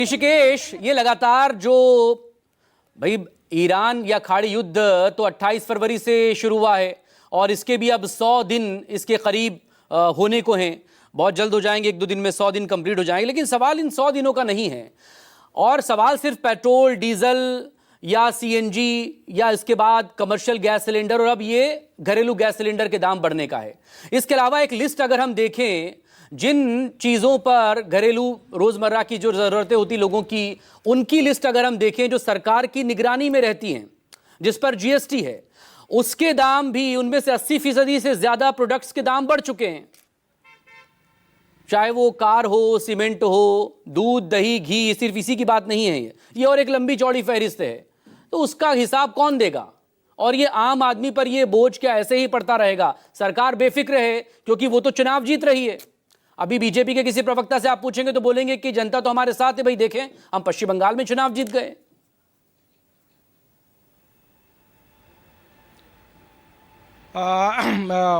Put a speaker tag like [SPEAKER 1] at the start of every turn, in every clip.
[SPEAKER 1] ऋषिकेश, ये लगातार जो भाई ईरान या खाड़ी युद्ध तो 28 फरवरी से शुरू हुआ है और इसके भी अब 100 दिन इसके करीब होने को हैं। बहुत जल्द हो जाएंगे, 1-2 दिन में 100 दिन कंप्लीट हो जाएंगे। लेकिन सवाल इन 100 दिनों का नहीं है, और सवाल सिर्फ पेट्रोल, डीजल या सीएनजी या इसके बाद कमर्शियल गैस सिलेंडर और अब ये घरेलू गैस सिलेंडर के दाम बढ़ने का है। इसके अलावा एक लिस्ट अगर हम देखें, जिन चीज़ों पर घरेलू रोज़मर्रा की जो ज़रूरतें होती लोगों की, उनकी लिस्ट अगर हम देखें जो सरकार की निगरानी में रहती हैं, जिस पर जीएसटी है, उसके दाम भी उनमें से 80% से ज़्यादा प्रोडक्ट्स के दाम बढ़ चुके हैं। चाहे वो कार हो, सीमेंट हो, दूध, दही, घी, सिर्फ इसी की बात नहीं है ये और एक लंबी चौड़ी फहरिस्त है। तो उसका हिसाब कौन देगा? और ये आम आदमी पर ये बोझ क्या ऐसे ही पड़ता रहेगा? सरकार बेफिक्र है क्योंकि वो तो चुनाव जीत रही है। अभी बीजेपी के किसी प्रवक्ता से आप पूछेंगे तो बोलेंगे कि जनता तो हमारे साथ है। भाई देखें, हम पश्चिम बंगाल में चुनाव जीत गए।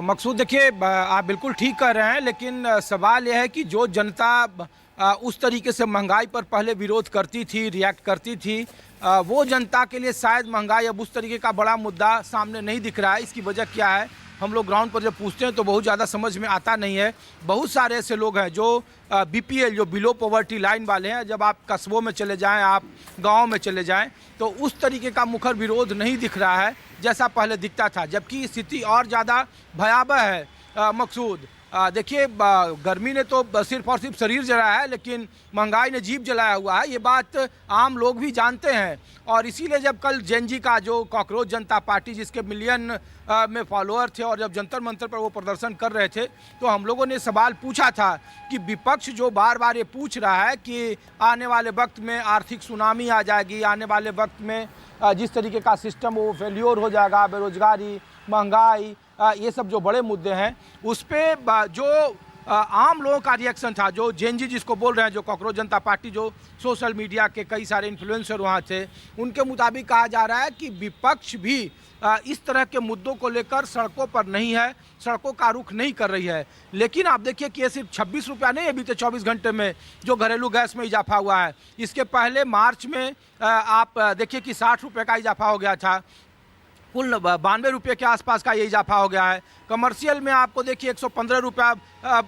[SPEAKER 2] मकसूद, देखिए आप बिल्कुल ठीक कर रहे हैं, लेकिन सवाल यह है कि जो जनता उस तरीके से महंगाई पर पहले विरोध करती थी, रिएक्ट करती थी, वो जनता के लिए शायद महंगाई अब उस तरीके का बड़ा मुद्दा सामने नहीं दिख रहा है। इसकी वजह क्या है? हम लोग ग्राउंड पर जब पूछते हैं तो बहुत ज़्यादा समझ में आता नहीं है। बहुत सारे ऐसे लोग हैं जो बीपीएल, जो बिलो पॉवर्टी लाइन वाले हैं, जब आप कस्बों में चले जाएं, आप गाँव में चले जाएं, तो उस तरीके का मुखर विरोध नहीं दिख रहा है जैसा पहले दिखता था, जबकि स्थिति और ज़्यादा भयावह है। मकसूद, देखिए, गर्मी ने तो सिर्फ और सिर्फ शरीर जलाया है, लेकिन महंगाई ने जीभ जलाया हुआ है। ये बात आम लोग भी जानते हैं, और इसीलिए जब कल जेएनजी का जो कॉकरोच जनता पार्टी, जिसके मिलियन में फॉलोअर थे, और जब जंतर मंतर पर वो प्रदर्शन कर रहे थे, तो हम लोगों ने सवाल पूछा था कि विपक्ष जो बार बार ये पूछ रहा है कि आने वाले वक्त में आर्थिक सुनामी आ जाएगी, आने वाले वक्त में जिस तरीके का सिस्टम वो फेल्योर हो जाएगा, बेरोजगारी, महंगाई, ये सब जो बड़े मुद्दे हैं, उस पर जो आम लोगों का रिएक्शन था, जो जेएनजी जिसको बोल रहे हैं, जो कॉकरोच जनता पार्टी, जो सोशल मीडिया के कई सारे इन्फ्लुएंसर वहाँ थे, उनके मुताबिक कहा जा रहा है कि विपक्ष भी इस तरह के मुद्दों को लेकर सड़कों पर नहीं है, सड़कों का रुख नहीं कर रही है। लेकिन आप देखिए कि ये सिर्फ 26 रुपया नहीं है बीते 24 घंटे में जो घरेलू गैस में इजाफा हुआ है। इसके पहले मार्च में आप देखिए कि 60 रुपये का इजाफा हो गया था, कुल 92 रुपये के आसपास का ये इजाफा हो गया है। कमर्शियल में आपको देखिए 115 रुपया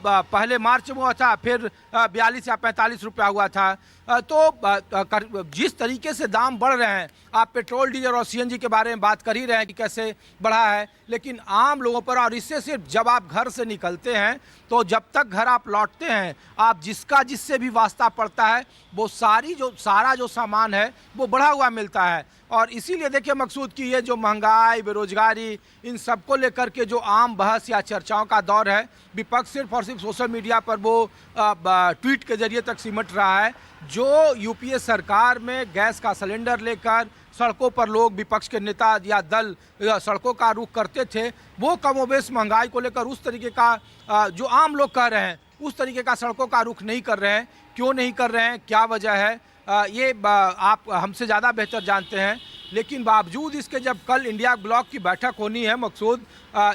[SPEAKER 2] पहले मार्च में हुआ था, फिर 42 या 45 रुपया हुआ था। तो जिस तरीके से दाम बढ़ रहे हैं, आप पेट्रोल, डीजल और सीएनजी के बारे में बात कर ही रहे हैं कि कैसे बढ़ा है, लेकिन आम लोगों पर, और इससे सिर्फ जब आप घर से निकलते हैं, तो जब तक घर आप लौटते हैं, आप जिससे भी वास्ता पड़ता है, वो सारा जो सामान है वो बढ़ा हुआ मिलता है। और इसीलिए देखिए मकसूद कि ये जो महंगाई, बेरोजगारी, इन सब को लेकर के जो आम बहस या चर्चाओं का दौर है, विपक्ष सिर्फ और सिर्फ सोशल मीडिया पर वो ट्वीट के जरिए तक सिमट रहा है। जो यूपीए सरकार में गैस का सिलेंडर लेकर सड़कों पर लोग, विपक्ष के नेता या दल सड़कों का रुख करते थे, वो कमोबेश महंगाई को लेकर उस तरीके का जो आम लोग कह रहे हैं, उस तरीके का सड़कों का रुख नहीं कर रहे हैं। क्यों नहीं कर रहे हैं, क्या वजह है, ये आप हमसे ज़्यादा बेहतर जानते हैं। लेकिन बावजूद इसके जब कल इंडिया ब्लॉक की बैठक होनी है मकसूद,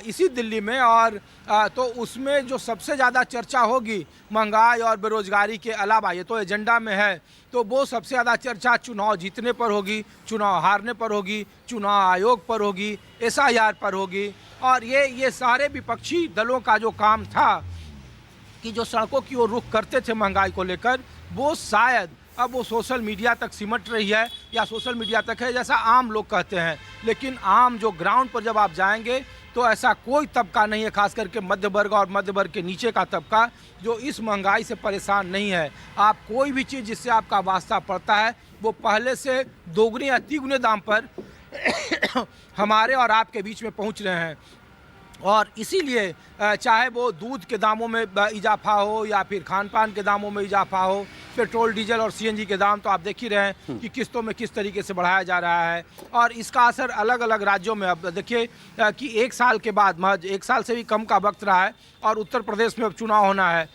[SPEAKER 2] इसी दिल्ली में, और तो उसमें जो सबसे ज़्यादा चर्चा होगी महंगाई और बेरोजगारी के अलावा, ये तो एजेंडा में है, तो वो सबसे ज़्यादा चर्चा चुनाव जीतने पर होगी, चुनाव हारने पर होगी, चुनाव आयोग पर होगी, एसआईआर पर होगी। और ये सारे विपक्षी दलों का जो काम था कि जो सड़कों की ओर रुख करते थे महंगाई को लेकर, वो शायद अब वो सोशल मीडिया तक सिमट रही है, या सोशल मीडिया तक है जैसा आम लोग कहते हैं। लेकिन आम जो ग्राउंड पर जब आप जाएंगे तो ऐसा कोई तबका नहीं है, खास करके मध्य वर्ग और मध्य वर्ग के नीचे का तबका, जो इस महंगाई से परेशान नहीं है। आप कोई भी चीज़ जिससे आपका वास्ता पड़ता है, वो पहले से दोगुने या तिगुने दाम पर हमारे और आपके बीच में पहुंच रहे हैं। और इसीलिए चाहे वो दूध के दामों में इजाफा हो, या फिर खान पान के दामों में इजाफा हो, पेट्रोल, डीजल और सीएनजी के दाम तो आप देख ही रहे हैं कि किस्तों में किस तरीके से बढ़ाया जा रहा है। और इसका असर अलग अलग राज्यों में, अब देखिए कि 1 साल के बाद, महज 1 साल से भी कम का वक्त रहा है, और उत्तर प्रदेश में अब चुनाव होना है।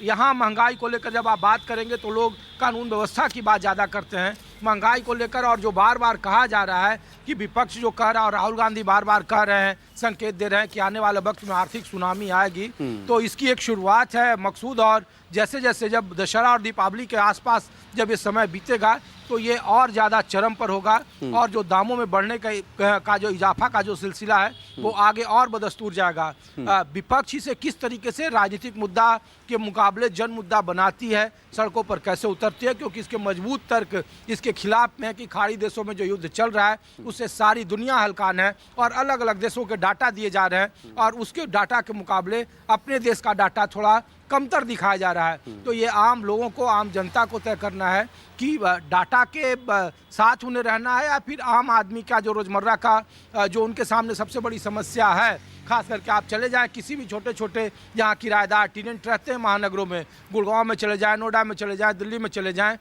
[SPEAKER 2] यहाँ महंगाई को लेकर जब आप बात करेंगे तो लोग कानून व्यवस्था की बात ज़्यादा करते हैं, महंगाई को लेकर। और जो बार बार कहा जा रहा है कि विपक्ष जो कह रहा है, और राहुल गांधी बार बार कह रहे हैं, संकेत दे रहे हैं कि आने वाले वक्त में आर्थिक सुनामी आएगी, तो इसकी एक शुरुआत है मकसूद। और जैसे जैसे जब दशहरा और दीपावली के आसपास जब ये समय बीतेगा तो ये और ज़्यादा चरम पर होगा और जो दामों में बढ़ने का जो इजाफा का जो सिलसिला है वो आगे और बदस्तूर जाएगा। विपक्ष इसे किस तरीके से राजनीतिक मुद्दा के मुकाबले जन मुद्दा बनाती है, सड़कों पर कैसे उतरती है, क्योंकि इसके मजबूत तर्क इसके खिलाफ में है कि खाड़ी देशों में जो युद्ध चल रहा है उससे सारी दुनिया हलकान है और अलग अलग देशों के डाटा दिए जा रहे हैं और उसके डाटा के मुकाबले अपने देश का डाटा थोड़ा कमतर दिखाया जा रहा है। तो ये आम लोगों को, आम जनता को तय करना है कि डाटा के साथ उन्हें रहना है या फिर आम आदमी का जो रोज़मर्रा का जो उनके सामने सबसे बड़ी समस्या है। खास करके आप चले जाएं किसी भी छोटे छोटे जहाँ किराएदार टेनेंट रहते हैं महानगरों में, गुड़गांव में चले जाएं, नोएडा में चले जाएं, दिल्ली में चले जाएं,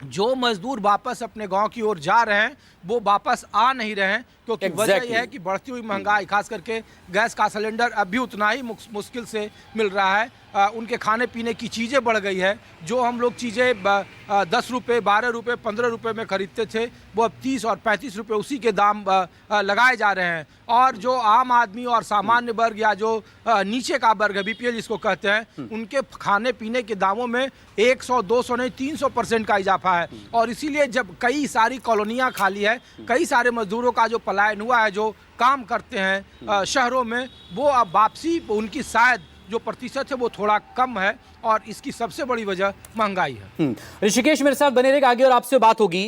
[SPEAKER 2] जो मजदूर वापस अपने गांव की ओर जा रहे हैं वो वापस आ नहीं रहे हैं क्योंकि वजह यह है कि बढ़ती हुई महंगाई, खास करके गैस का सिलेंडर अब भी उतना ही मुश्किल से मिल रहा है। उनके खाने पीने की चीज़ें बढ़ गई है। जो हम लोग चीज़ें 10 रुपये, 12 रुपये, 15 रुपये में ख़रीदते थे वो अब 30 और 35 रुपये उसी के दाम लगाए जा रहे हैं। और जो आम आदमी और सामान्य वर्ग या जो नीचे का वर्ग है, बीपीएल जिसको कहते हैं, उनके खाने पीने के दामों में 100, 200 नहीं 300% का इजाफा है। और इसीलिए जब कई सारी कॉलोनियाँ खाली है, कई सारे मजदूरों का जो पलायन हुआ है, जो काम करते हैं शहरों में, वो अब वापसी उनकी शायद जो प्रतिशत है वो थोड़ा कम है और इसकी सबसे बड़ी वजह महंगाई है।
[SPEAKER 1] ऋषिकेश मेरे साथ बने रहेगा आगे और आपसे बात होगी।